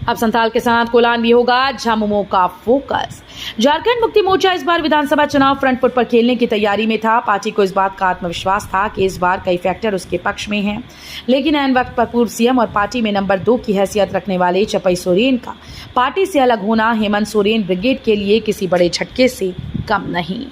अब संथाल के साथ कोलान भी होगा झामुमो का फोकस। झारखंड मुक्ति मोर्चा इस बार विधानसभा चुनाव फ्रंट फुट पर खेलने की तैयारी में था। पार्टी को इस बात का आत्मविश्वास था कि इस बार कई फैक्टर उसके पक्ष में हैं, लेकिन ऐन वक्त पर पूर्व सीएम और पार्टी में नंबर 2 की हैसियत रखने वाले चपई सोरेन का पार्टी से अलग होना हेमंत सोरेन ब्रिगेड के लिए किसी बड़े झटके से कम नहीं।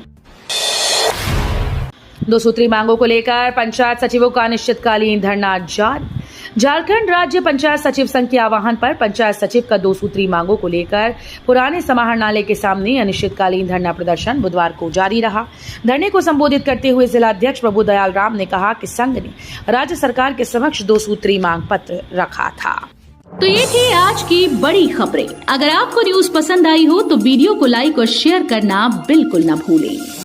2 सूत्री मांगों को लेकर पंचायत सचिवों का अनिश्चितकालीन धरना जारी। झारखंड राज्य पंचायत सचिव संघ के आह्वान पर पंचायत सचिव का 2 सूत्री मांगों को लेकर पुराने समाहरणालय के सामने अनिश्चितकालीन धरना प्रदर्शन बुधवार को जारी रहा। धरने को संबोधित करते हुए जिला अध्यक्ष प्रभु दयाल राम ने कहा कि संघ ने राज्य सरकार के समक्ष 2 सूत्री मांग पत्र रखा था। तो ये थी आज की बड़ी खबरें। अगर आपको न्यूज पसंद आई हो तो वीडियो को लाइक और शेयर करना बिल्कुल न भूलें।